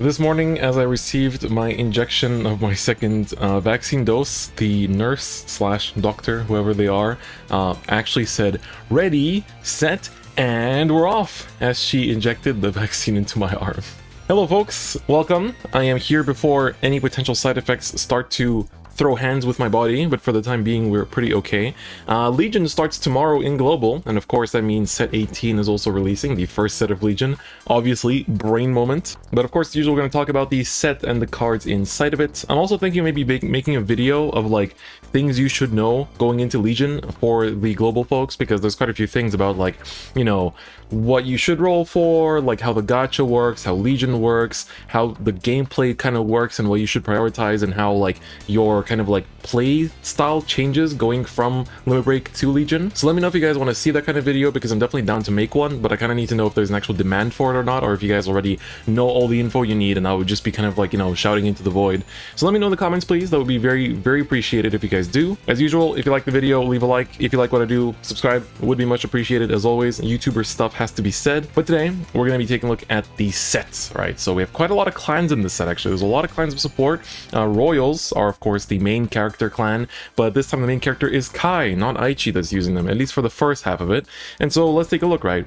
This morning, as I received my injection of my second vaccine dose, the nurse slash doctor, whoever they are, actually said, "Ready, set, and we're off," as she injected the vaccine into my arm. Hello folks, welcome. I am here before any potential side effects start to throw hands with my body, but for the time being we're pretty okay. Legion starts tomorrow in global, and of course that means set 18 is also releasing the first set of Legion. Obviously brain moment, but of course as usual we're going to talk about the set and the cards inside of it. I'm also thinking maybe making a video of like things you should know going into Legion for the global folks, because there's quite a few things about, like, you know, what you should roll for, like how the gacha works, how Legion works, how the gameplay kind of works, and what you should prioritize, and how like your kind of like play style changes going from Limit Break to Legion. So let me know if you guys want to see that kind of video, because I'm definitely down to make one, but I kind of need to know if there's an actual demand for it or not, or if you guys already know all the info you need and I would just be kind of like, you know, shouting into the void. So let me know in the comments, please. That would be very, very appreciated if you guys do. As usual, if you like the video, leave a like. If you like what I do, subscribe. It would be much appreciated. As always, YouTuber stuff has to be said. But today, we're going to be taking a look at the sets, right? So we have quite a lot of clans in this set, actually. There's a lot of clans of support. Royals are, of course, the main character clan, but this time the main character is Kai, not Aichi, that's using them, at least for the first half of it. And so let's take a look, right?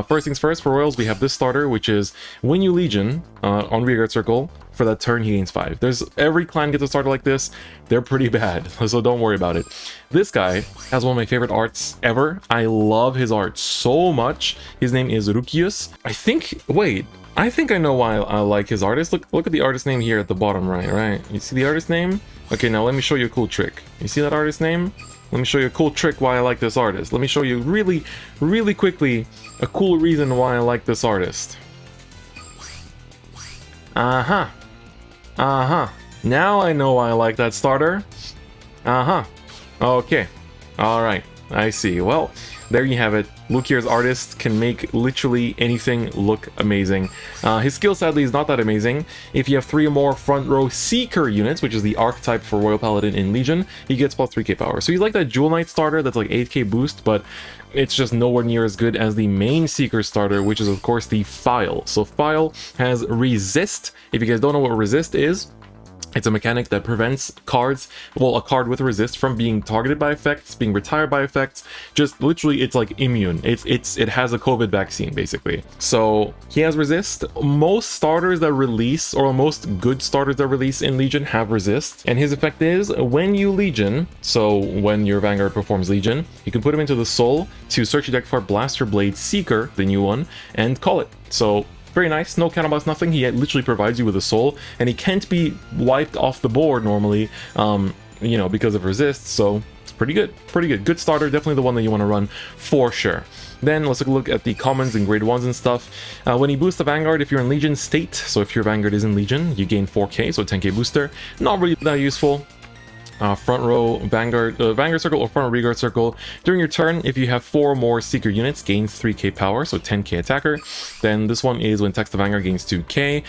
First things first, for Royals, we have this starter, which is when you Legion on Rearguard Circle, for that turn he gains 5. Every clan gets a starter like this. They're pretty bad, so don't worry about it. This guy has one of my favorite arts ever. I love his art so much. His name is Rukius. I think I know why I like his artist. Look at the artist name here at the bottom right? You see the artist name? Okay, now let me show you a cool trick. You see that artist name? Let me show you a cool trick why I like this artist. Let me show you really, really quickly a cool reason why I like this artist. Now I know why I like that starter. Okay. Alright. I see. Well, there you have it. Lukier's artist can make literally anything look amazing. His skill, sadly, is not that amazing. If you have 3 or more front row Seeker units, which is the archetype for Royal Paladin in Legion, he gets plus 3k power. So he's like that Jewel Knight starter that's like 8k boost, but it's just nowhere near as good as the main Seeker starter, which is of course the File. So File has Resist. If you guys don't know what Resist is, it's a mechanic that prevents cards, well, a card with resist, from being targeted by effects, being retired by effects. Just literally, it's like immune. It has a COVID vaccine, basically. So he has resist. Most starters that release, or most good starters that release in Legion, have resist. And his effect is when you Legion, so when your Vanguard performs Legion, you can put him into the soul to search your deck for Blaster Blade Seeker, the new one, and call it. So very nice, no counterblast, nothing. He literally provides you with a soul, and he can't be wiped off the board normally, you know, because of resist. So it's pretty good, good starter. Definitely the one that you want to run for sure. Then let's take a look at the commons and grade 1s and stuff. When he boosts the Vanguard, if you're in Legion state, so if your Vanguard is in Legion, you gain 4k, so 10k booster. Not really that useful. Front row Vanguard Circle or front row Rearguard Circle. During your turn, if you have 4 more Seeker units, gains 3k power, so 10k attacker. Then this one is when text the Vanguard gains 2k.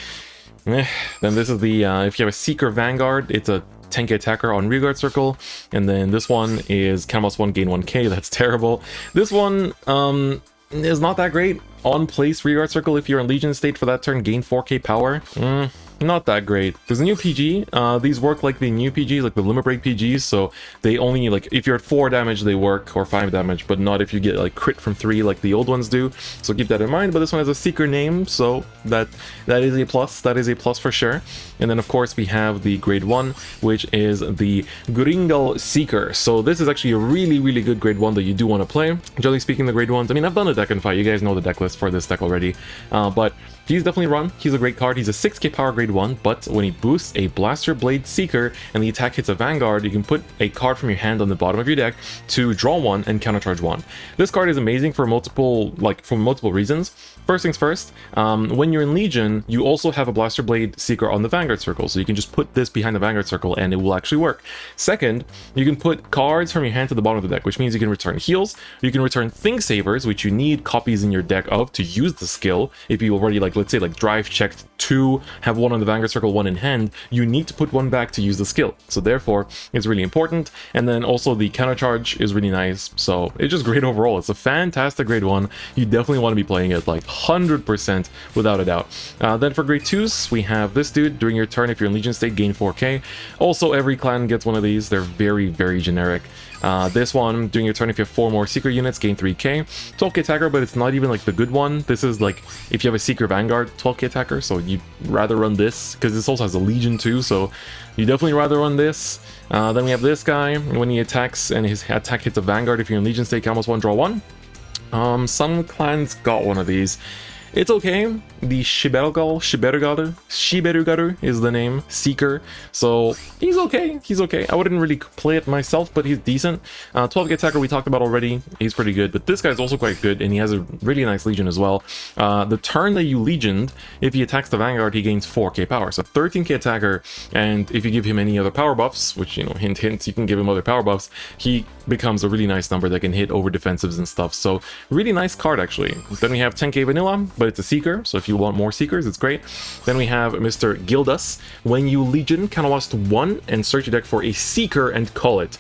Then this is the, if you have a Seeker Vanguard, it's a 10k attacker on Rearguard Circle. And then this one is counterblast 1, gain 1k, that's terrible. This one is not that great. On place Rearguard Circle, if you're in Legion state for that turn, gain 4k power. Not that great. There's a new PG. These work like the new PGs, like the Limit Break PGs, so they only, like, if you're at 4 damage they work, or 5 damage, but not if you get like crit from 3 like the old ones do. So keep that in mind. But this one has a Seeker name, so that is a plus. That is a plus for sure. And then of course we have the grade 1, which is the Gringal Seeker. So this is actually a really, really good grade 1 that you do want to play. Generally speaking, the grade 1s, I mean, I've done a deck and fight. You guys know the deck list for this deck already, but he's definitely run. He's a great card. He's a 6k power grade 1, but when he boosts a Blaster Blade Seeker and the attack hits a Vanguard, you can put a card from your hand on the bottom of your deck to draw 1 and countercharge 1. This card is amazing for multiple reasons. First things first, when you're in Legion, you also have a Blaster Blade Seeker on the Vanguard Circle, so you can just put this behind the Vanguard Circle and it will actually work. Second, you can put cards from your hand to the bottom of the deck, which means you can return heals, you can return Think Savers, which you need copies in your deck of to use the skill. If you already, like, let's say, like, drive checked 2, have one on the Vanguard Circle, one in hand, you need to put one back to use the skill. So therefore, it's really important. And then also the counter charge is really nice. So it's just great overall. It's a fantastic grade 1. You definitely want to be playing it like 100% without a doubt. Then for grade 2s, we have this dude. During your turn, if you're in Legion state, gain 4k. Also, every clan gets one of these. They're very, very generic. This one, during your turn, if you have 4 more Seeker units, gain 3k. 12k attacker, but it's not even like the good one. This is like, if you have a Seeker Vanguard, 12k attacker, so you'd rather run this, because this also has a Legion too, so you definitely rather run this. Then we have this guy. When he attacks and his attack hits a Vanguard, if you're in Legion state, you almost 1 draw 1. Some clans got one of these. It's okay. The Shiberugaru is the name, Seeker. So he's okay. He's okay. I wouldn't really play it myself, but he's decent. 12k attacker we talked about already. He's pretty good, but this guy's also quite good, and he has a really nice Legion as well. The turn that you Legioned, if he attacks the Vanguard, he gains 4k power. So 13k attacker, and if you give him any other power buffs, which, you know, hint, hint, you can give him other power buffs, he becomes a really nice number that can hit over defensives and stuff. So really nice card, actually. Then we have 10k vanilla, but it's a Seeker, so if you want more Seekers, it's great. Then we have Mr. Gildas. When you Legion, cost 1 and search your deck for a Seeker and call it.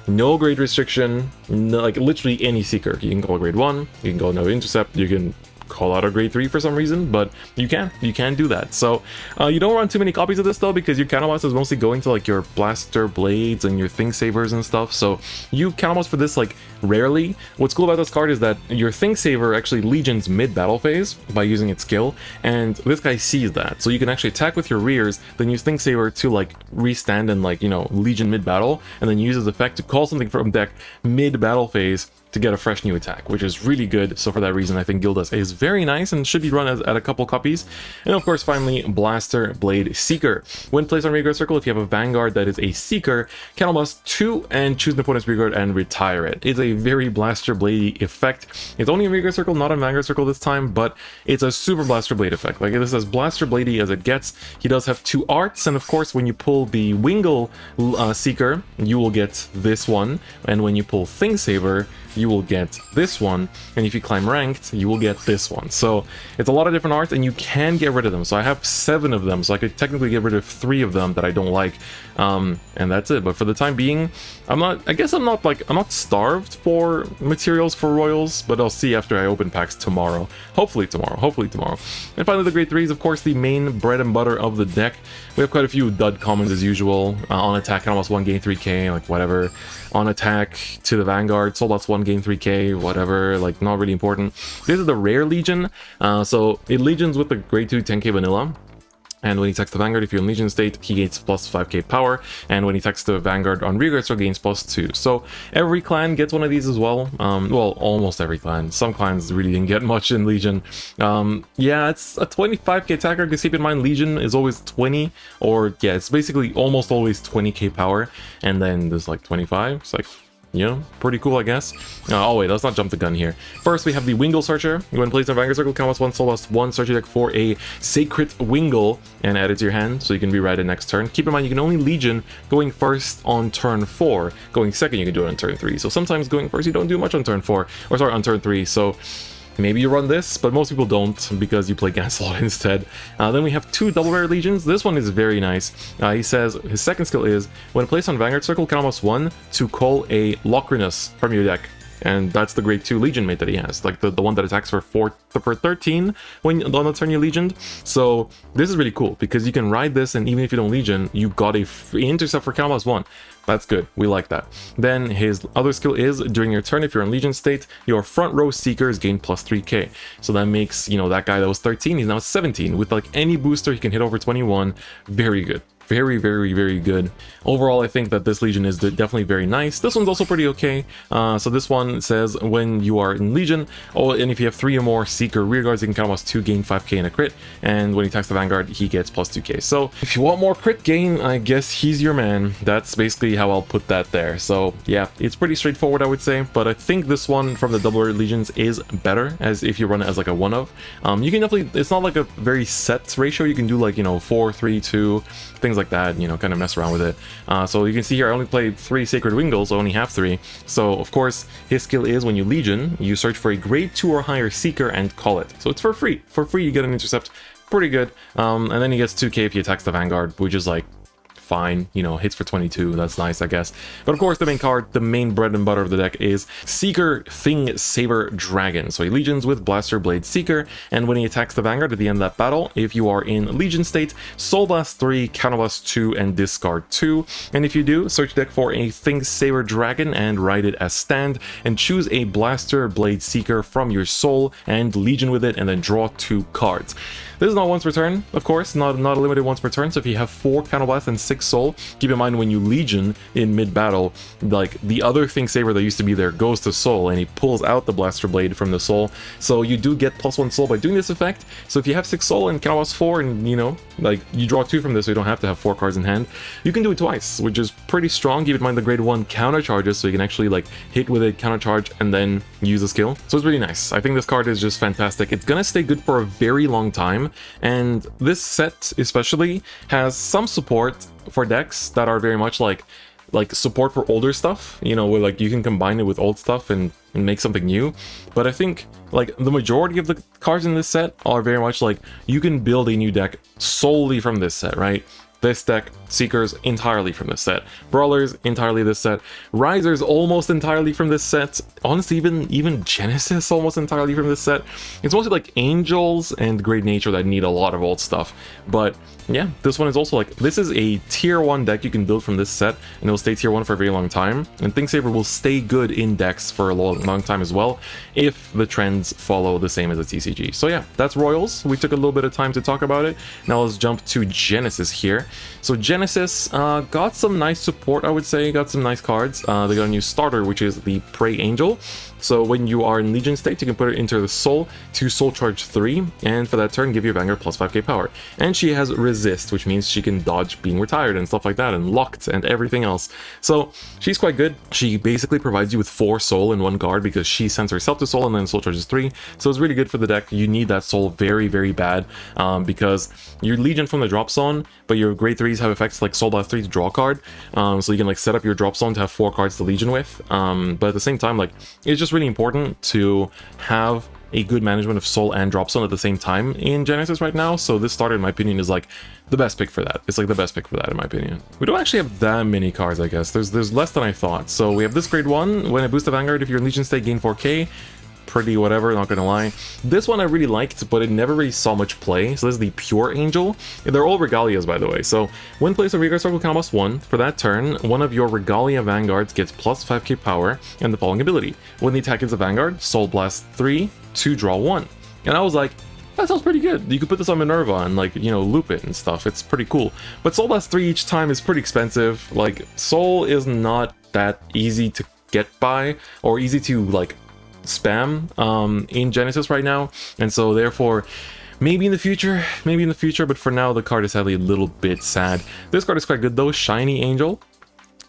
No grade restriction, no, like literally any Seeker. You can call grade 1, you can call another Intercept, you can call out a grade 3 for some reason, but you can do that. So you don't run too many copies of this though, because your Counterblast is mostly going to like your Blaster Blades and your Thing Savers and stuff, so you Counterblast for this like rarely. What's cool about this card is that your Thing Saver actually Legions mid-battle phase by using its skill, and this guy sees that, so you can actually attack with your rears, then use Thing Saver to like restand and like, you know, Legion mid-battle, and then use his effect to call something from deck mid-battle phase to get a fresh new attack, which is really good. So for that reason, I think Gildas is very nice and should be run at a couple copies. And of course, finally, Blaster Blade Seeker. When placed on Vanguard Circle, if you have a Vanguard that is a Seeker, Counterblast 2 and choose an opponent's Vanguard and retire it. It's a very Blaster Blade effect. It's only in Vanguard Circle, not on Vanguard Circle this time, but it's a super Blaster Blade effect. Like, it is as Blaster Bladey as it gets. He does have 2 arts, and of course, when you pull the Wingle Seeker, you will get this one, and when you pull Thing Saver, you will get this one, and if you climb ranked, you will get this one. So it's a lot of different arts, and you can get rid of them. So I have 7 of them, so I could technically get rid of 3 of them that I don't like, and that's it. But for the time being, I'm not starved for materials for Royals, but I'll see after I open packs tomorrow. Hopefully tomorrow. And finally, the grade 3s, of course, the main bread and butter of the deck. We have quite a few dud commons as usual. On attack, almost 1 gain 3k, like whatever. On attack to the Vanguard, Soul Loss 1 gain 3k, whatever, like not really important. This is the rare Legion, so it Legions with the grade 2 10k vanilla. And when he attacks the Vanguard, if you're in Legion state, he gains plus 5k power. And when he attacks the Vanguard on Rearguard, so gains plus 2. So every clan gets one of these as well. Well, almost every clan. Some clans really didn't get much in Legion. Yeah, it's a 25k attacker, because keep in mind, Legion is always 20. Or, yeah, it's basically almost always 20k power. And then there's like 25. It's like, you know, pretty cool, I guess. Oh wait, let's not jump the gun here. First, we have the Wingle Searcher. When placed on Vanguard Circle, counts 1, Soul Lost 1, search your deck for a Sacred Wingle, and add it to your hand, so you can rewrite it next turn. Keep in mind, you can only Legion going first on turn 4. Going second, you can do it on turn 3. So sometimes going first, you don't do much on turn 4. Or sorry, on turn 3. So maybe you run this, but most people don't, because you play Ganslot instead. Then we have 2 double rare Legions. This one is very nice. He says his second skill is, when placed on Vanguard Circle, count almost 1 to call a Lochrinus from your deck. And that's the grade 2 Legion mate that he has, like the one that attacks for 13 when on the turn you Legioned. So this is really cool, because you can ride this, and even if you don't Legion, you got a free intercept for count 1. That's good. We like that. Then his other skill is, during your turn, if you're in Legion state, your front row Seekers gain plus 3k. So that makes, you know, that guy that was 13, he's now 17. With like any booster, he can hit over 21. Very good. Very, very, very good. Overall, I think that this Legion is definitely very nice. This one's also pretty okay. So this one says, when you are in Legion, and if you have 3 or more Seeker rearguards, you can count almost 2 gain 5k in a crit. And when he attacks the Vanguard, he gets plus 2k. So if you want more crit gain, I guess he's your man. That's basically how I'll put that there. So yeah, it's pretty straightforward, I would say. But I think this one from the double rare Legions is better, as if you run it as like a one of. You can definitely, it's not like a very set ratio. You can do like, you know, 4, 3, 2, things like that, you know, kind of mess around with it. So you can see here, I only played 3 Sacred Wingles, so I only have 3. So of course, his skill is, when you Legion, you search for a grade 2 or higher Seeker and call it. So it's for free. For free, you get an intercept pretty good. And then he gets 2k if he attacks the Vanguard, which is like fine, you know, hits for 22, that's nice, I guess. But of course, the main card, the main bread and butter of the deck is Seeker Thing Saber Dragon. So he legions with Blaster Blade Seeker, and when he attacks the Vanguard at the end of that battle, if you are in Legion state, Soul Blast 3, Counterblast 2, and discard 2. And if you do, search deck for a Thing Saber Dragon and write it as stand, and choose a Blaster Blade Seeker from your soul and legion with it, and then draw 2 cards. This is not once per turn, of course, not a limited once per turn, so if you have 4 Counterblast and 6 Soul, keep in mind when you Legion in mid-battle, like, the other Thing Saber that used to be there goes to Soul, and he pulls out the Blaster Blade from the Soul, so you do get +1 Soul by doing this effect. So if you have 6 Soul and Counterblast 4, and, you know, like, you draw 2 from this, so you don't have to have 4 cards in hand, you can do it twice, which is pretty strong. Keep in mind the grade 1 counter charges, so you can actually, like, hit with it, counter charge, and then use a skill. So it's really nice. I think this card is just fantastic. It's gonna stay good for a very long time, and this set especially has some support for decks that are very much like support for older stuff, you know, where like you can combine it with old stuff and make something new. But I think like the majority of the cards in this set are very much like you can build a new deck solely from this set, right? This deck, Seekers entirely from this set, Brawlers entirely this set, Risers almost entirely from this set, honestly even Genesis almost entirely from this set. It's mostly like Angels and Great Nature that need a lot of old stuff, but yeah, this one is also like, this is a tier 1 deck you can build from this set, and it'll stay tier 1 for a very long time, and Thing Saber will stay good in decks for a long time as well, if the trends follow the same as the TCG. So yeah, that's Royals. We took a little bit of time to talk about it. Now let's jump to Genesis here. So Genesis got some nice support, I would say, got some nice cards. They got a new starter, which is the Prey Angel. So when you are in Legion state, you can put it into the Soul to Soul Charge 3, and for that turn, give your Vanguard plus 5k power. And she has Resist, which means she can dodge being retired and stuff like that, and locked and everything else. So she's quite good. She basically provides you with 4 Soul in 1 card because she sends herself to Soul and then Soul Charges 3. So it's really good for the deck. You need that Soul very, very bad because you're Legion from the drop zone, but your grade 3s have effects like Soul Blast 3 to draw a card. So you can like set up your drop zone to have 4 cards to Legion with. But at the same time, like, it's just really important to have a good management of Soul and drop zone at the same time in Genesis right now. So this starter, in my opinion, is like the best pick for that. It's like the best pick for that, in my opinion. We don't actually have that many cards, I guess. There's less than I thought. So we have this grade 1. When I boost the Vanguard, if you're in Legion state, gain 4k. Pretty whatever, not gonna lie. This one I really liked, but it never really saw much play. So this is the Pure Angel. They're all Regalias, by the way. So when placed on Regal Circle Combos 1, for that turn, one of your Regalia Vanguards gets plus 5k power and the following ability. When the attack is a Vanguard, Soul Blast 3 to draw 1. And I was like, that sounds pretty good. You could put this on Minerva and, like, you know, loop it and stuff. It's pretty cool. But Soul Blast 3 each time is pretty expensive. Like, Soul is not that easy to get by or easy to, like, spam in Genesis right now, and so therefore maybe in the future, but for now the card is sadly a little bit sad. This card is quite good though. Shiny Angel.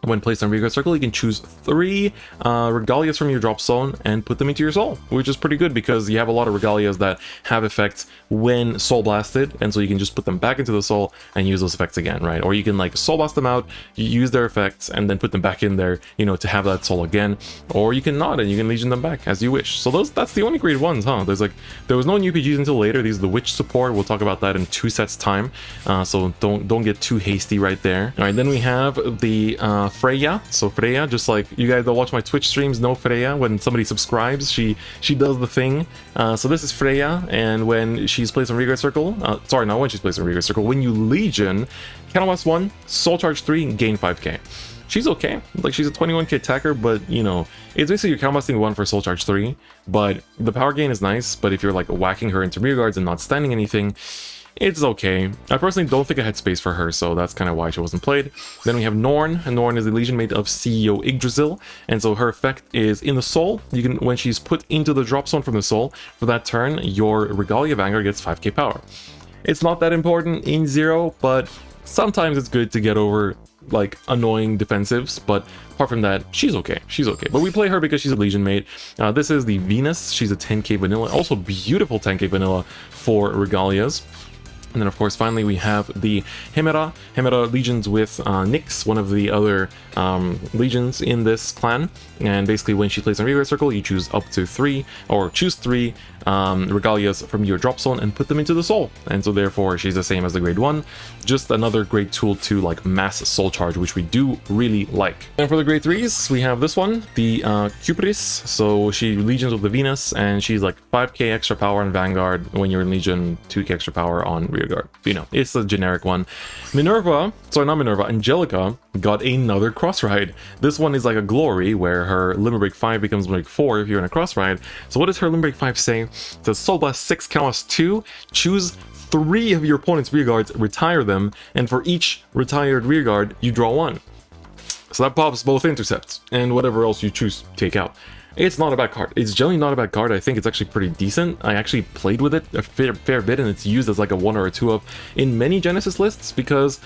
When placed on Regal Circle, you can choose 3 Regalias from your drop zone and put them into your Soul, which is pretty good because you have a lot of Regalias that have effects when Soul Blasted, and so you can just put them back into the Soul and use those effects again, right? Or you can like Soul Blast them out, you use their effects, and then put them back in there, you know, to have that Soul again. Or you can not, and you can Legion them back as you wish. So that's the only grade 1s, huh? There was no new PGs until later. These are the Witch support. We'll talk about that in 2 sets time. So don't get too hasty right there. All right, then we have the Freya. So Freya, just like you guys that watch my Twitch streams know Freya, when somebody subscribes, she does the thing. So this is Freya, and when she's placed on Regal Circle, sorry, not when she's placed on Regal Circle, when you Legion, Counterblast 1, Soul Charge 3, gain 5k. She's okay. Like, she's a 21k attacker, but, you know, it's basically you're counterblasting 1 for Soul Charge 3, but the power gain is nice, but if you're, like, whacking her into rear guards and not standing anything, it's okay. I personally don't think I had space for her, so that's kind of why she wasn't played. Then we have Norn, and Norn is the Legion mate of CEO Yggdrasil, and so her effect is in the Soul. You can, when she's put into the drop zone from the Soul, for that turn, your Regalia Vanguard gets 5k power. It's not that important in 0, but sometimes it's good to get over, like, annoying defensives, but apart from that, she's okay. She's okay. But we play her because she's a Legion mate. This is the Venus. She's a 10k vanilla, also beautiful 10k vanilla for Regalias. And then, of course, finally, we have the Hemera. Hemera legions with Nyx, one of the other legions in this clan. And basically, when she plays on Regal Circle, you choose up to 3, or choose 3 regalias from your drop zone and put them into the soul. And so therefore she's the same as the grade 1. Just another great tool to like mass soul charge, which we do really like. And for the grade 3s, we have this one, the Cupris. So she legions with the Venus, and she's like 5k extra power on Vanguard. When you're in Legion, 2k extra power on Rearguard. You know, it's a generic one. Minerva, sorry, not Minerva, Angelica got another cross ride. This one is like a glory where her limit break 5 becomes limit break 4 if you're in a cross ride. So what does her limit break 5 say? It says Soul Blast 6, Chaos 2, choose 3 of your opponent's rearguards, retire them, and for each retired rearguard, you draw 1. So that pops both intercepts and whatever else you choose to take out. It's not a bad card. It's generally not a bad card. I think it's actually pretty decent. I actually played with it a fair bit, and it's used as like a 1 or a 2 of in many Genesis lists, because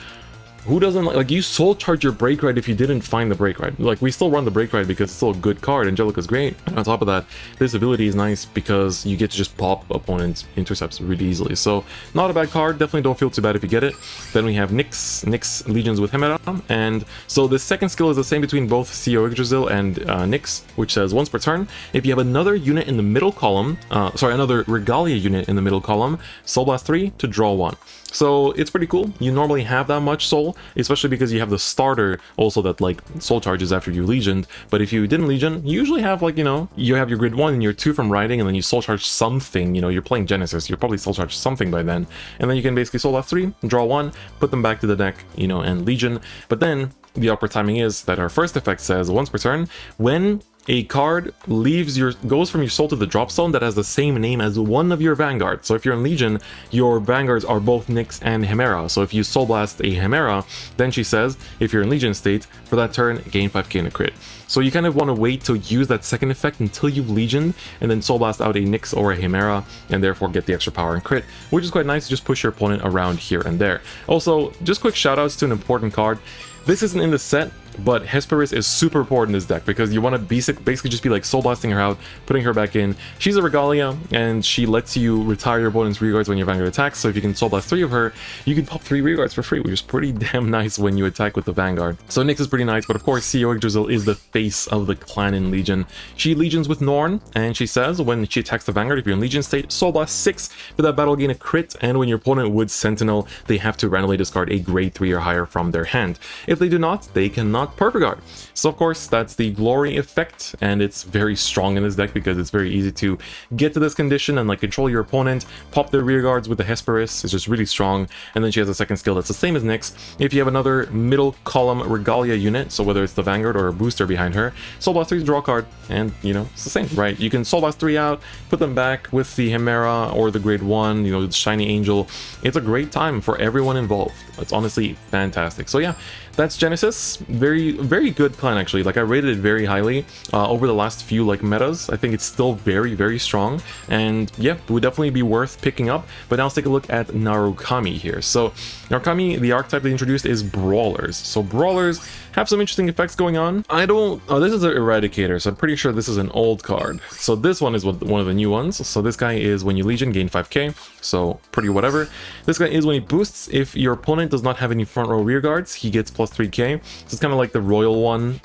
who doesn't like you soul charge your break ride if you didn't find the break ride? Like, we still run the break ride because it's still a good card. Angelica's great. And on top of that, this ability is nice because you get to just pop opponents' intercepts really easily. So not a bad card. Definitely don't feel too bad if you get it. Then we have Nyx Legions with Hemera, and so the second skill is the same between both CEO Yggdrasil and Nyx, which says once per turn, if you have another unit in the middle column, another Regalia unit in the middle column, Soul Blast 3 to draw 1. So it's pretty cool. You normally have that much soul, especially because you have the starter also that like soul charges after you legioned. But if you didn't legion, you usually have like, you know, you have your grid 1 and your 2 from riding, and then you soul charge something. You know, you're playing Genesis, you're probably soul charge something by then, and then you can basically soul Blast 3, draw 1, put them back to the deck, you know, and legion. But then the upper timing is that our first effect says once per turn, when a card goes from your soul to the drop zone that has the same name as one of your Vanguard. So if you're in Legion, your Vanguards are both Nyx and Hemera. So if you Soul Blast a Hemera, then she says, if you're in Legion state, for that turn, gain 5k in a crit. So you kind of want to wait to use that second effect until you've Legioned, and then Soul Blast out a Nyx or a Hemera, and therefore get the extra power and crit, which is quite nice to just push your opponent around here and there. Also, just quick shoutouts to an important card. This isn't in the set, but Hesperus is super important in this deck because you want to basically just be like soul blasting her out, putting her back in. She's a Regalia, and she lets you retire your opponent's rearguards when your Vanguard attacks. So if you can soul blast 3 of her, you can pop 3 rearguards for free, which is pretty damn nice when you attack with the Vanguard. So Nyx is pretty nice, but of course CEO Yggdrasil is the face of the clan in Legion. She legions with Norn, and she says when she attacks the Vanguard, if you're in Legion state, soul blast 6 for that battle, gain a crit, and when your opponent would Sentinel, they have to randomly discard a grade 3 or higher from their hand. If they do not, they cannot Perfect Guard. So of course that's the glory effect, and it's very strong in this deck because it's very easy to get to this condition and like control your opponent, pop their rear guards with the Hesperus. It's just really strong. And then she has a second skill that's the same as Nyx. If you have another middle column Regalia unit, so whether it's the Vanguard or a booster behind her, Soul Blast 3 to draw a card, and you know, it's the same, right? You can Soul Blast 3 out, put them back with the Hemera or the grade 1, you know, the Shiny Angel. It's a great time for everyone involved. It's honestly fantastic. So yeah, that's Genesis. Very, very good clan actually. Like, I rated it very highly over the last few like metas. I think it's still very, very strong, and yeah, it would definitely be worth picking up. But now let's take a look at Narukami here. So Narukami, the archetype they introduced is Brawlers. So Brawlers have some interesting effects going on. This is an Eradicator, so I'm pretty sure this is an old card. So this one is one of the new ones. So this guy is when you Legion, gain 5k, so pretty whatever. This guy is when he boosts, if your opponent does not have any front row rear guards, he gets plus 3k. So it's kind of like the royal one.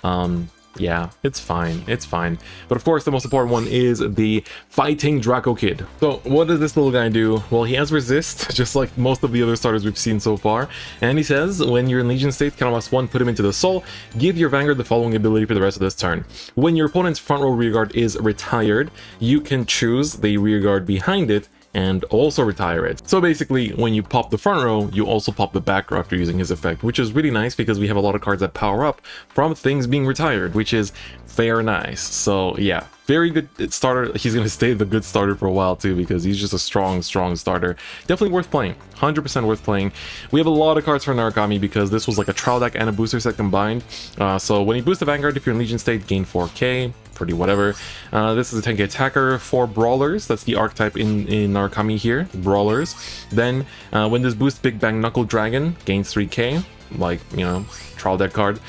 Yeah, it's fine, it's fine. But of course, the most important one is the Fighting Draco Kid. So what does this little guy do? Well, he has resist, just like most of the other starters we've seen so far. And he says, when you're in Legion state, +1, put him into the soul, give your Vanguard the following ability for the rest of this turn. When your opponent's front row rearguard is retired, you can choose the rearguard behind it and also retire it. So basically, when you pop the front row, you also pop the back row after using his effect, which is really nice because we have a lot of cards that power up from things being retired, which is fair nice. So yeah, very good starter. He's going to stay the good starter for a while too because he's just a strong starter. Definitely worth playing. 100% worth playing. We have a lot of cards for Narukami because this was like a trial deck and a booster set combined. So when you boost the Vanguard, if you're in Legion state, gain 4k. Pretty whatever. This is a 10k attacker for Brawlers. That's the archetype in Narukami here, Brawlers. Then when this boosts Big Bang Knuckle Dragon, gains 3k. like, you know, trial deck card.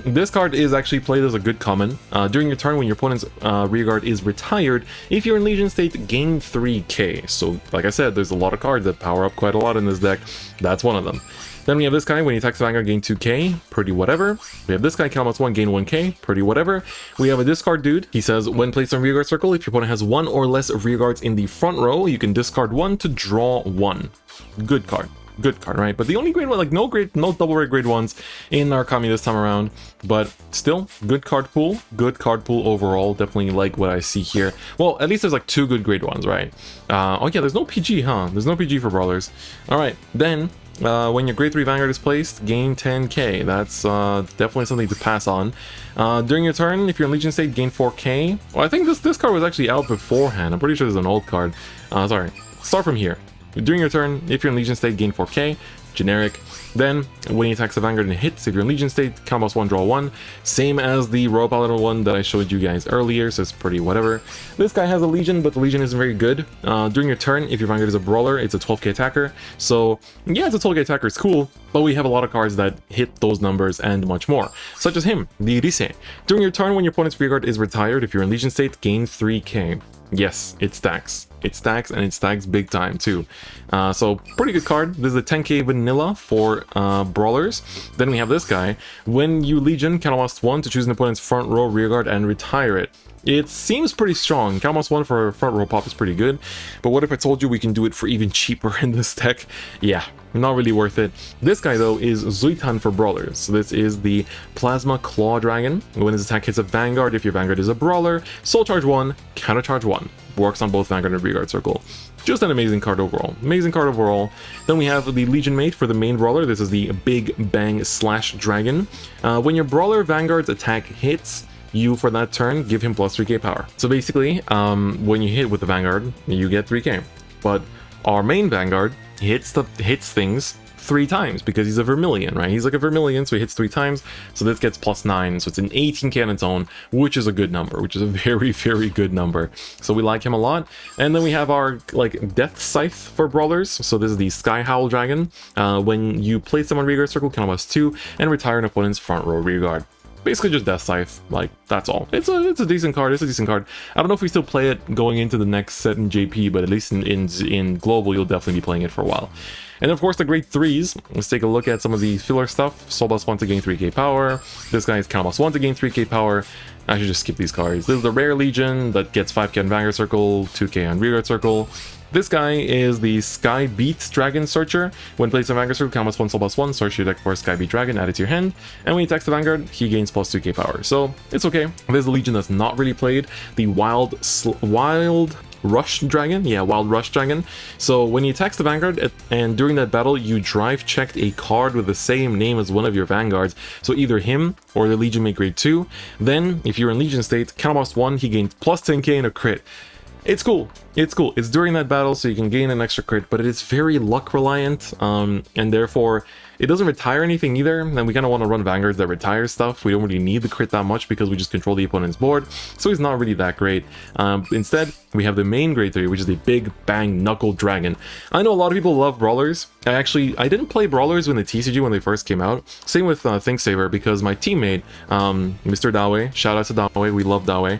This card is actually played as a good common. During your turn, when your opponent's rearguard is retired, if you're in Legion state, gain 3k. So, like I said, there's a lot of cards that power up quite a lot in this deck. That's one of them. Then we have this guy, when he attacks the Vanguard, gain 2k, pretty whatever. We have this guy, count +1, gain 1k, pretty whatever. We have a discard dude. He says, when placed on rearguard circle, if your opponent has one or less rearguards in the front row, you can discard one to draw one. Good card. Good card, right? But the only grade one, like no double rare grade ones in Narukami this time around, but still, good card pool overall. Definitely like what I see here. Well, at least there's like 2 good grade ones, right? Oh yeah, there's no PG, huh? There's no PG for Brawlers. All right, then when your grade 3 Vanguard is placed, gain 10k. That's definitely something to pass on. During your turn, if you're in Legion state, gain 4k. Well, I think this card was actually out beforehand. I'm pretty sure this is an old card. Sorry. Start from here. During your turn, if you're in Legion state, gain 4k, generic. Then, when he attacks the Vanguard and hits, if you're in Legion state, count +1, draw 1. Same as the Royal Paladin one that I showed you guys earlier, so it's pretty whatever. This guy has a Legion, but the Legion isn't very good. During your turn, if your Vanguard is a Brawler, it's a 12k attacker. So, yeah, it's a 12k attacker, it's cool, but we have a lot of cards that hit those numbers and much more, such as him, the Rise. During your turn, when your opponent's rearguard is retired, if you're in Legion state, gain 3k. Yes, it stacks. It stacks, and it stacks big time too. So pretty good card. This is a 10k vanilla for Brawlers. Then we have this guy. When you Legion, count +1 to choose an opponent's front row rearguard and retire it. It seems pretty strong. Count +1 for a front row pop is pretty good. But what if I told you we can do it for even cheaper in this deck? Yeah, not really worth it. This guy though is Zuitan for Brawlers. So this is the Plasma Claw Dragon. When his attack hits a Vanguard, if your Vanguard is a Brawler, Soul Charge 1, Counter Charge 1. Works on both Vanguard and rearguard circle. Just an amazing card overall. Amazing card overall. Then we have the Legion Mate for the main Brawler. This is the Big Bang Slash Dragon. When your Brawler Vanguard's attack hits, you for that turn give him +3k power. So basically, when you hit with the Vanguard, you get 3k. But our main Vanguard hits things 3 times because he's a Vermilion, right? He's like a Vermilion, so he hits 3 times. So this gets +9, so it's an 18k on its own, which is a good number, which is a very, very good number. So we like him a lot. And then we have our like Death Scythe for Brawlers. So this is the Sky Howl Dragon. When you place them on rearguard circle, count +2, and retire an opponent's front row rearguard. Basically just Death Scythe, like, that's all. It's a decent card, it's a decent card. I don't know if we still play it going into the next set in JP, but at least in Global, you'll definitely be playing it for a while. And of course, the grade 3s. Let's take a look at some of the filler stuff. Soul +1 to gain 3k power. This guy is count +1 to gain 3k power. I should just skip these cards. This is the Rare Legion that gets 5k on Vanguard Circle, 2k on Rearguard Circle. This guy is the Sky Beat Dragon Searcher. When placed on Vanguard Circle, count +1, Soul +1, search your deck for a Sky Beat Dragon, add it to your hand, and when he attacks the Vanguard, he gains +2k power. So, it's okay. This is a Legion that's not really played. The Wild Rush Dragon? Yeah, Wild Rush Dragon. So when he attacks the Vanguard, and during that battle, you drive checked a card with the same name as one of your Vanguards, so either him or the Legion Mate grade 2. Then, if you're in Legion state, count +1, he gains +10k and a crit. It's cool. It's cool. It's during that battle, so you can gain an extra crit, but it is very luck reliant, and therefore it doesn't retire anything either, and we kind of want to run Vanguards that retire stuff. We don't really need the crit that much because we just control the opponent's board, so he's not really that great. Instead, we have the main grade 3, which is the Big Bang Knuckle Dragon. I know a lot of people love Brawlers. I didn't play Brawlers when the TCG when they first came out. Same with ThinkSaver, because my teammate, Mr. Dawe, shout out to Dawe, we love Dawe,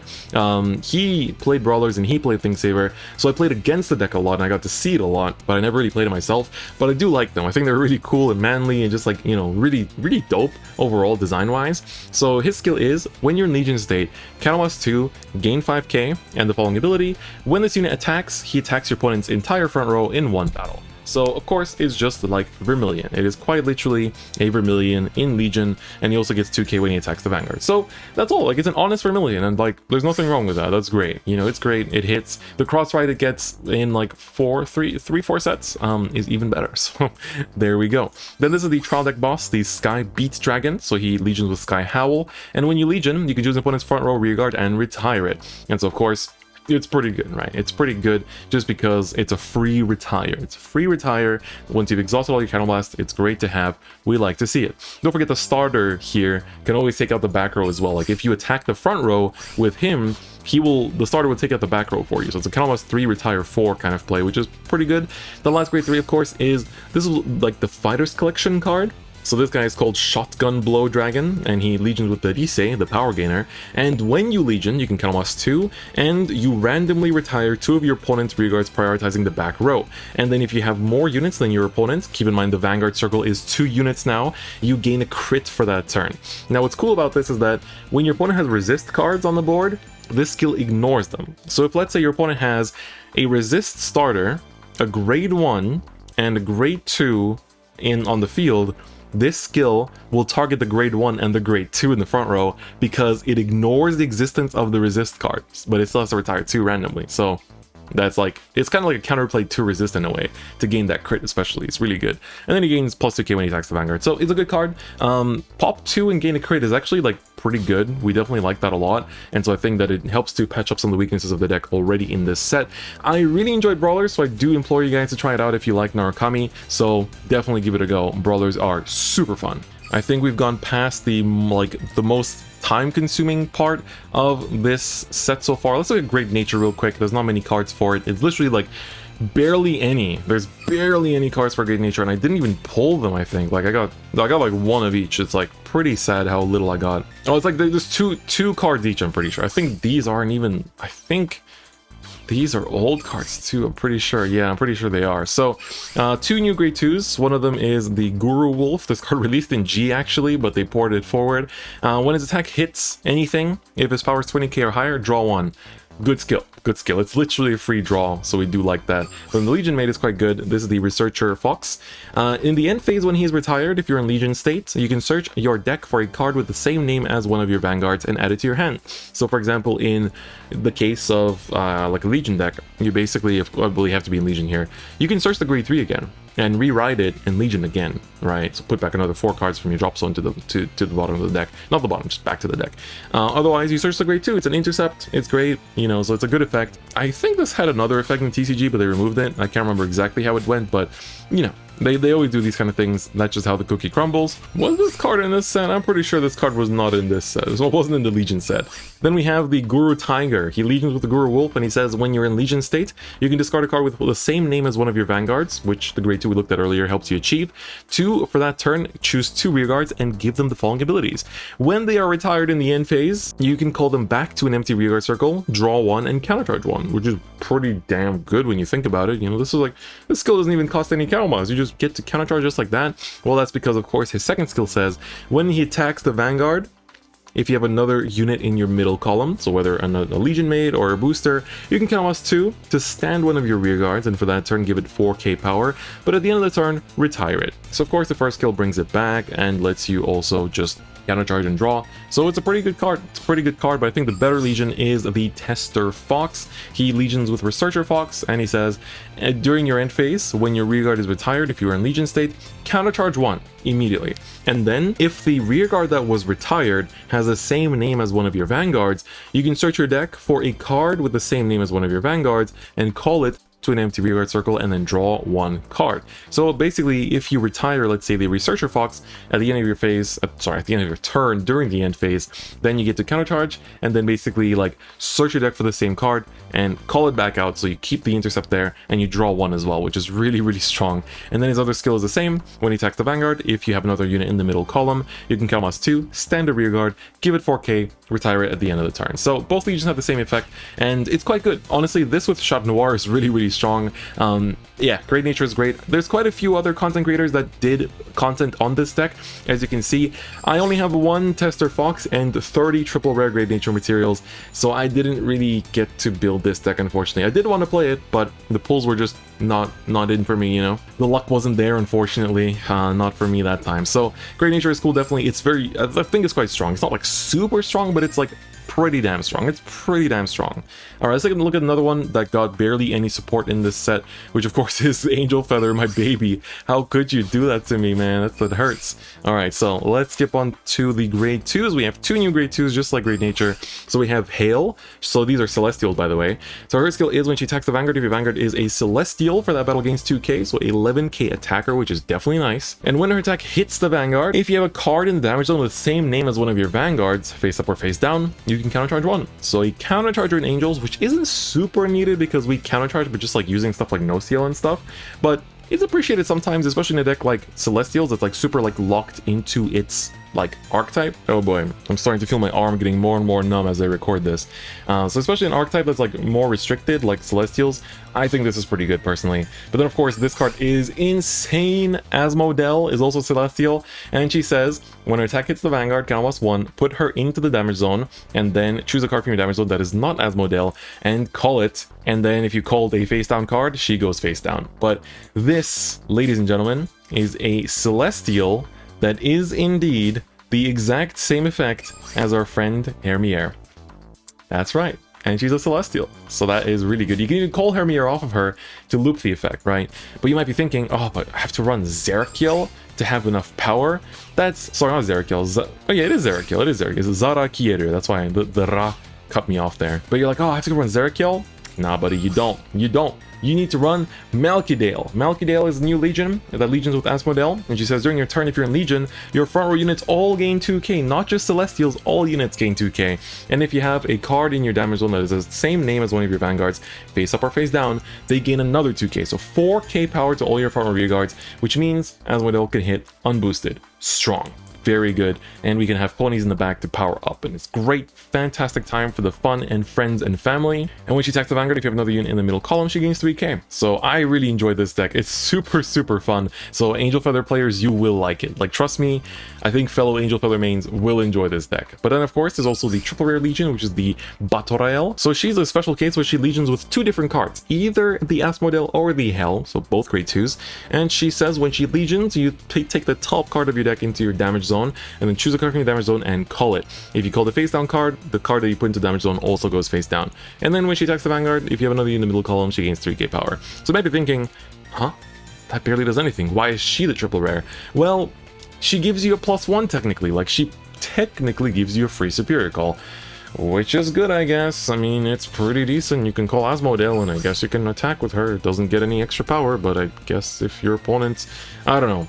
he played Brawlers and he played ThinkSaver, so I played against the deck a lot and I got to see it a lot, but I never really played it myself. But I do like them. I think they're really cool and manly and just like, you know, really, really dope overall design-wise. So his skill is, when you're in Legion state, count +2, gain 5k, and the following ability: when this unit attacks, he attacks your opponent's entire front row in one battle. So, of course, it's just like Vermilion. It is quite literally a Vermilion in Legion, and he also gets 2k when he attacks the Vanguard. So, that's all. Like, it's an honest Vermilion, and, like, there's nothing wrong with that. That's great. You know, it's great. It hits. The Crossfight it gets in, like, 4 sets is even better. So, there we go. Then this is the trial deck boss, the Sky Beat Dragon. So, he Legions with Sky Howl. And when you Legion, you can choose an opponent's front row rearguard and retire it. And so, of course, it's pretty good, right? It's pretty good just because it's a free retire. It's a free retire. Once you've exhausted all your Counterblast, it's great to have. We like to see it. Don't forget the starter here can always take out the back row as well. Like if you attack the front row with him, the starter will take out the back row for you. So it's a Counterblast 3, retire 4 kind of play, which is pretty good. The last grade 3, of course, is, this is like the Fighters Collection card. So this guy is called Shotgun Blow Dragon, and he legions with the Rise, the power gainer. And when you legion, you can count us 2, and you randomly retire 2 of your opponent's rearguards, prioritizing the back row. And then if you have more units than your opponent, keep in mind the Vanguard circle is 2 units now, you gain a crit for that turn. Now what's cool about this is that when your opponent has resist cards on the board, this skill ignores them. So if let's say your opponent has a resist starter, a grade 1, and a grade 2 on the field, this skill will target the grade 1 and the grade 2 in the front row because it ignores the existence of the resist cards, but it still has to retire 2 randomly. So that's like, it's kind of like a counterplay to resist in a way, to gain that crit especially. It's really good. And then he gains plus 2k when he attacks the Vanguard. So it's a good card. Pop 2 and gain a crit is actually like pretty good. We definitely like that a lot. And so I think that it helps to patch up some of the weaknesses of the deck already in this set. I really enjoyed Brawlers, so I do implore you guys to try it out if you like Narukami. So definitely give it a go. Brawlers are super fun. I think we've gone past the most time-consuming part of this set so far. Let's look at Great Nature real quick. There's not many cards for it. It's literally like barely any. There's barely any cards for Great Nature, and I didn't even pull them. I think like I got like 1 of each. It's like pretty sad how little I got. Oh, it's like there's two cards each. I'm pretty sure. I think these aren't even. I think these are old cards too, I'm pretty sure. Yeah, I'm pretty sure they are. So, 2 new grade 2s. One of them is the Guru Wolf. This card released in G actually, but they ported it forward. When his attack hits anything, if his power is 20k or higher, draw 1. Good skill, good skill. It's literally a free draw, so we do like that. But the Legion mate is quite good. This is the Researcher Fox. In the end phase when he's retired, if you're in Legion state, you can search your deck for a card with the same name as one of your Vanguards and add it to your hand. So for example, in the case of like a Legion deck, you basically, I believe, have to be in Legion here. You can search the grade 3 again and rewrite it in Legion again, right? So put back another 4 cards from your drop zone to the bottom of the deck. Not the bottom, just back to the deck. Otherwise, you search the grade 2. It's an intercept. It's great, you know, so it's a good effect. I think this had another effect in TCG, but they removed it. I can't remember exactly how it went, but, you know, they always do these kind of things. That's just how the cookie crumbles. Was this card in this set? I'm pretty sure this card was not in this set. It wasn't in the Legion set. Then we have the Guru Tiger. He legions with the Guru Wolf, and he says when you're in Legion state, you can discard a card with the same name as one of your Vanguards, which the grade 2 we looked at earlier helps you achieve. 2, for that turn, choose 2 rearguards and give them the following abilities. When they are retired in the end phase, you can call them back to an empty rearguard circle, draw 1, and countercharge 1, which is pretty damn good when you think about it. You know, this skill doesn't even cost any countermods. You just get to countercharge just like that. Well, that's because, of course, his second skill says when he attacks the Vanguard, if you have another unit in your middle column, so whether a Legion mate or a booster, you can count us 2 to stand one of your rear guards, and for that turn give it 4k power, but at the end of the turn, retire it. So of course the first skill brings it back and lets you also just countercharge and draw. So it's a pretty good card. It's a pretty good card, but I think the better Legion is the Tester Fox. He legions with Researcher Fox, and he says, during your end phase, when your rearguard is retired, if you are in Legion state, countercharge 1 immediately. And then, if the rearguard that was retired has the same name as one of your Vanguards, you can search your deck for a card with the same name as one of your Vanguards and call it to an empty rearguard circle and then draw 1 card. So basically, if you retire, let's say the Researcher Fox at the end of your phase, at the end of your turn during the end phase, then you get to countercharge and then basically like search your deck for the same card and call it back out, so you keep the intercept there and you draw 1 as well, which is really, really strong. And then his other skill is the same. When he attacks the Vanguard, if you have another unit in the middle column, you can count us 2, stand a rearguard, give it 4k, retire it at the end of the turn. So both Legions have the same effect, and it's quite good. Honestly, this with Chat Noir is really, really strong. Yeah, Great Nature is great. There's quite a few other content creators that did content on this deck. As you can see, I only have 1 Tester Fox and 30 triple rare Great Nature materials, so I didn't really get to build this deck, unfortunately. I did want to play it, but the pulls were just not in for me, you know. The luck wasn't there, unfortunately. Not for me that time. So Great Nature is cool, definitely. It's very, I think it's quite strong. It's not like super strong, but it's like pretty damn strong. It's pretty damn strong. Alright, let's take a look at another one that got barely any support in this set, which of course is Angel Feather, my baby. How could you do that to me, man? That hurts. Alright, so let's skip on to the grade 2s. We have 2 new grade 2s, just like Great Nature. So we have Hail. So these are Celestials, by the way. So her skill is when she attacks the Vanguard, if your Vanguard is a Celestial, for that battle gains 2k, so 11k attacker, which is definitely nice. And when her attack hits the Vanguard, if you have a card in the damage zone with the same name as one of your Vanguards, face up or face down, you can countercharge 1. So a countercharger in Angels, which isn't super needed because we countercharge, but just like using stuff like No Seal and stuff. But it's appreciated sometimes, especially in a deck like Celestials that's like super like locked into its like archetype. Oh boy, I'm starting to feel my arm getting more and more numb as I record this. So especially an archetype that's like more restricted like Celestials, I think this is pretty good personally. But then of course this card is insane. Asmodel is also Celestial, and she says when her attack hits the Vanguard, count +1, put her into the damage zone, and then choose a card from your damage zone that is not Asmodel and call it. And then if you called a face down card, she goes face down. But this, ladies and gentlemen, is a Celestial that is indeed the exact same effect as our friend Hermier. That's right, and she's a Celestial, so that is really good. You can even call Hermier off of her to loop the effect, right? But you might be thinking, oh, but I have to run Zerakiel to have enough power? That's, sorry, not Zerakiel, oh yeah, it is Zerakiel, it's Zara Kieru, that's why the Ra cut me off there. But you're like, oh, I have to run Zerakiel? Nah, buddy, you don't. You need to run Malkidale. Malkidale is a new Legion that Legions with Asmodel, and she says during your turn, if you're in Legion, your front row units all gain 2k, not just Celestials, all units gain 2k. And if you have a card in your damage zone that is the same name as one of your Vanguards, face up or face down, they gain another 2k, so 4k power to all your front row rear guards, which means Asmodel can hit unboosted. Strong. Very good, and we can have ponies in the back to power up, and it's great, fantastic time for the fun and friends and family. And when she attacks the Vanguard, if you have another unit in the middle column, she gains 3k. So I really enjoyed this deck. It's super fun. So Angel Feather players, you will like it. Like, trust me, I think fellow Angel Feather mains will enjoy this deck. But then of course there's also the triple rare Legion, which is the Batorael. So she's a special case where she Legions with 2 different cards, either the Asmodel or the Hell, so both grade 2s. And she says when she Legions, you take the top card of your deck into your damage zone, and then choose a card from your damage zone and call it. If you call the face down card, the card that you put into damage zone also goes face down. And then when she attacks the Vanguard, if you have another in the middle column, she gains 3k power. So you might be thinking, huh? That barely does anything. Why is she the triple rare? Well, she gives you a +1 technically. Like, she technically gives you a free superior call, which is good, I guess. I mean, it's pretty decent. You can call Asmodel, and I guess you can attack with her. It doesn't get any extra power, but I guess if your opponent's... I don't know.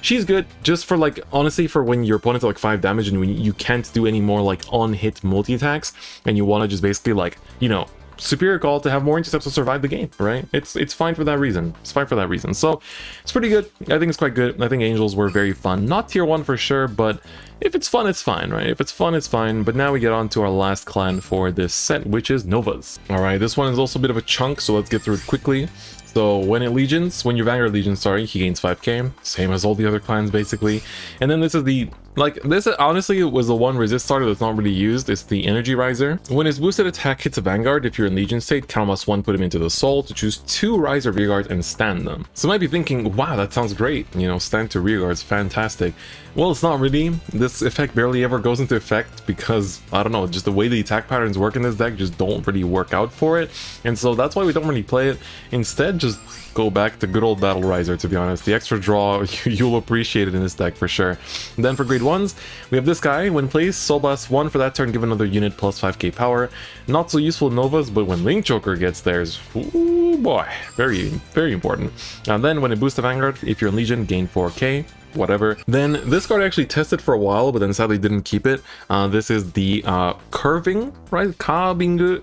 She's good just for, like, honestly, for when your opponent's like 5 damage and when you can't do any more, like, on-hit multi-attacks, and you want to just basically, like, you know, superior call to have more intercepts to survive the game, right? It's fine for that reason. It's fine for that reason. So it's pretty good. I think it's quite good. I think Angels were very fun. Not tier 1 for sure, but if it's fun, it's fine, right? If it's fun, it's fine. But now we get on to our last clan for this set, which is Novas. All right, this one is also a bit of a chunk, so let's get through it quickly. So when your Vanguard Legion, sorry, he gains 5k, same as all the other clans basically. And then this is the, like, this honestly was the one resist starter that's not really used. It's the Energy Riser. When his boosted attack hits a Vanguard, if you're in Legion state, count +1, put him into the soul to choose 2 Riser rear guards and stand them. So you might be thinking, wow, that sounds great. You know, stand to rear guards, fantastic. Well, it's not really. This effect barely ever goes into effect because, I don't know, just the way the attack patterns work in this deck just don't really work out for it. And so that's why we don't really play it. Instead, just go back to good old Battle Riser, to be honest. The extra draw, you'll appreciate it in this deck for sure. And then for grade 1s, we have this guy. When placed, Soul Blast 1 for that turn, give another unit plus 5k power. Not so useful in Novas, but when Link Choker gets theirs, ooh boy, very important. And then when it boosts the Vanguard, if you're in Legion, gain 4k. Whatever. Then this card actually tested for a while, but then sadly didn't keep it. This is the curving, right? Kabingu,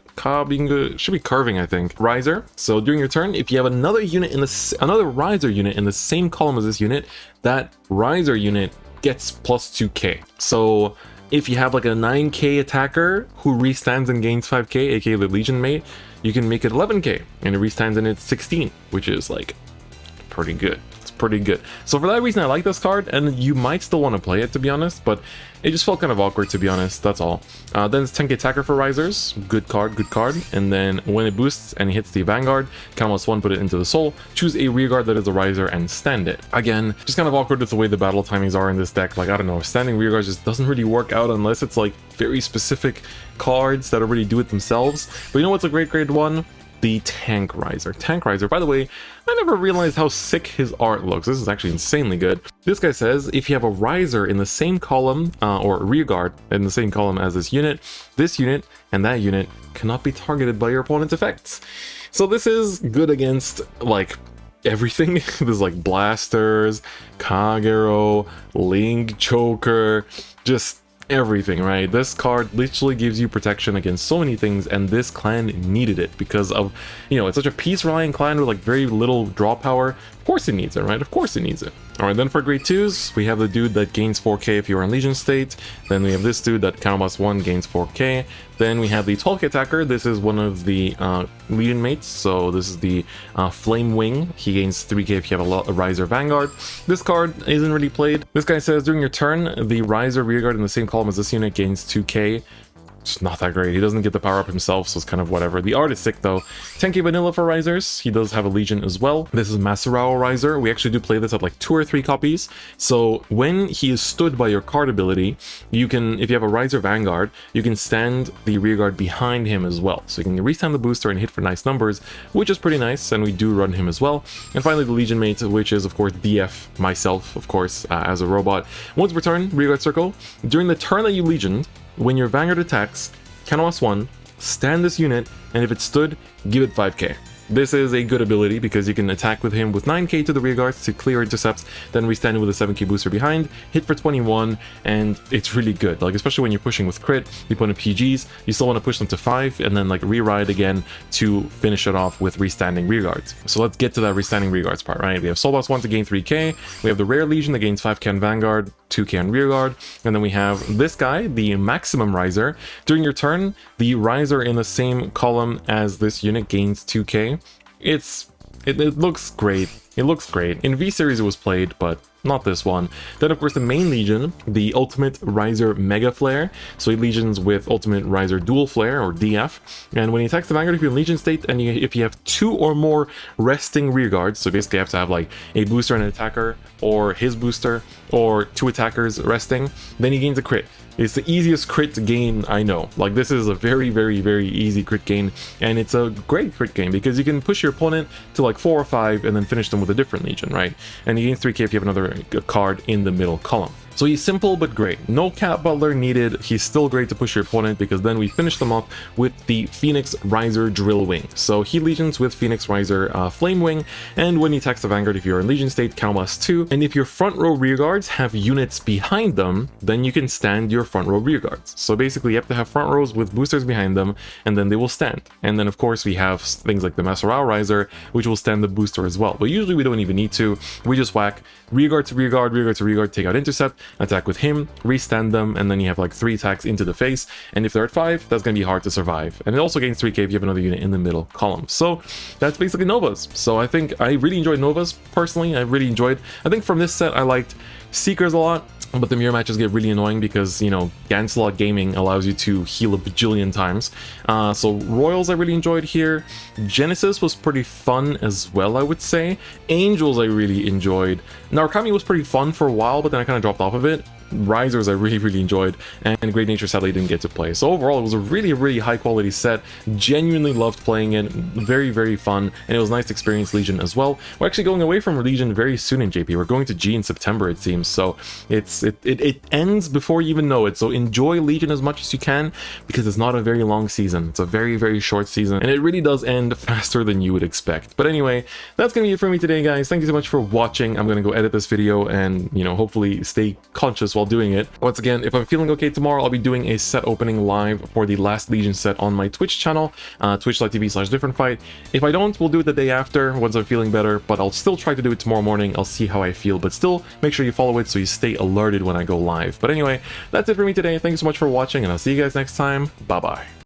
should be curving, I think. Riser. So during your turn, if you have another unit in another Riser unit in the same column as this unit, that Riser unit gets plus 2k. So if you have like a 9k attacker who restands and gains 5k, aka the Legion mate, you can make it 11k, and it restands and it's 16, which is like pretty good. Pretty good. So for that reason I like this card, and you might still want to play it, to be honest, but it just felt kind of awkward, to be honest. That's all. Then it's 10k attacker for Risers. Good card. And then when it boosts and it hits the Vanguard, count +1, put it into the soul, choose a rear guard that is a Riser and stand it. Again, just kind of awkward with the way the battle timings are in this deck. Like, I don't know, standing rear guards just doesn't really work out unless it's like very specific cards that already do it themselves. But you know what's a great grade 1? The Tank Riser. Tank Riser, by the way, I never realized how sick his art looks. This is actually insanely good. This guy says, if you have a Riser in the same column, or rear guard in the same column as this unit and that unit cannot be targeted by your opponent's effects. So this is good against, like, everything. There's like blasters, Kagero, Link Choker, just everything, right? This card literally gives you protection against so many things, and this clan needed it because of, you know, it's such a peace relying clan with like very little draw power. Of course it needs it, right? Of course it needs it. Alright, then for grade 2s, we have the dude that gains 4k if you're in Legion state. Then we have this dude that counterblast 1 gains 4k. Then we have the 12k attacker. This is one of the Legion mates, so this is the Flame Wing. He gains 3k if you have a Riser Vanguard. This card isn't really played. This guy says during your turn, the Riser rearguard in the same column as this unit gains 2k. It's not that great. He doesn't get the power up himself, so it's kind of whatever. The art is sick though. 10k vanilla for risers. He does have a Legion as well. This is Masurao Riser. We actually do play this at like 2 or 3 copies. So when he is stood by your card ability, you can, if you have a Riser Vanguard, you can stand the rearguard behind him as well. So you can restand the booster and hit for nice numbers, which is pretty nice, and we do run him as well. And finally the Legion mate, which is of course DF, myself, of course, as a robot. Once per turn, rearguard circle. During the turn that you Legioned, when your Vanguard attacks, counterblast 1, stand this unit, and if it stood, give it 5k. This is a good ability because you can attack with him with 9k to the rearguards to clear intercepts, then restand it with a 7k booster behind, hit for 21, and it's really good. Like, especially when you're pushing with crit, you put in PGs, you still want to push them to 5, and then like re-ride again to finish it off with restanding rearguards. So let's get to that restanding rearguards part, right? We have Soul Boss 1 to gain 3k, we have the Rare Legion that gains 5k on Vanguard, 2k on rearguard, and then we have this guy, the Maximum Riser. During your turn, the Riser in the same column as this unit gains 2k. It looks great. It looks great. In V-Series it was played, but not this one. Then of course the main Legion, the Ultimate Riser Mega Flare. So he Legions with Ultimate Riser Dual Flare, or DF. And when he attacks the Vanguard, if you're in Legion state, and if you have 2 or more resting rearguards, so basically you have to have like a booster and an attacker, or his booster, or 2 attackers resting, then he gains a crit. It's the easiest crit gain I know. Like, this is a very, very, very easy crit gain, and it's a great crit gain because you can push your opponent to like 4 or 5 and then finish them with a different Legion, right? And he gains 3k if you have another card in the middle column. So he's simple but great. No Cat Butler needed. He's still great to push your opponent because then we finish them off with the Phoenix Riser Drill Wing. So he Legions with Phoenix Riser Flame Wing, and when he attacks the Vanguard, if you're in Legion state, counterblast 2. And if your front row rearguards have units behind them, then you can stand your front row rearguards. So basically you have to have front rows with boosters behind them, and then they will stand. And then of course we have things like the Masurao Riser, which will stand the booster as well. But usually we don't even need to. We just whack rearguard to rearguard, rearguard to rearguard, take out intercept, attack with him, restand them, and then you have like 3 attacks into the face, and if they're at 5, that's going to be hard to survive. And it also gains 3k if you have another unit in the middle column. So that's basically Novas. So I think I really enjoyed Novas personally. I really enjoyed, I think from this set I liked Seekers a lot, but the mirror matches get really annoying because, you know, Ganslot Gaming allows you to heal a bajillion times. So Royals I really enjoyed here. Genesis was pretty fun as well, I would say. Angels I really enjoyed. Narukami was pretty fun for a while, but then I kind of dropped off of it. Risers I really enjoyed, and Great Nature sadly didn't get to play. So overall it was a really high quality set. Genuinely loved playing it. Very fun, and it was nice to experience Legion as well. We're actually going away from Legion very soon in JP. We're going to G in September, it seems, so it ends before you even know it. So enjoy Legion as much as you can because it's not a very long season. It's a very short season, and it really does end faster than you would expect. But anyway, that's gonna be it for me today, guys. Thank you so much for watching. I'm gonna go edit this video and, you know, hopefully stay conscious while doing it. Once again, if I'm feeling okay tomorrow, I'll be doing a set opening live for the last Legion set on my Twitch channel, twitch.tv/DifferentFight. If I don't, we'll do it the day after once I'm feeling better, but I'll still try to do it tomorrow morning. I'll see how I feel, but still make sure you follow it so you stay alerted when I go live. But anyway, that's it for me today. Thank you so much for watching, and I'll see you guys next time. Bye bye.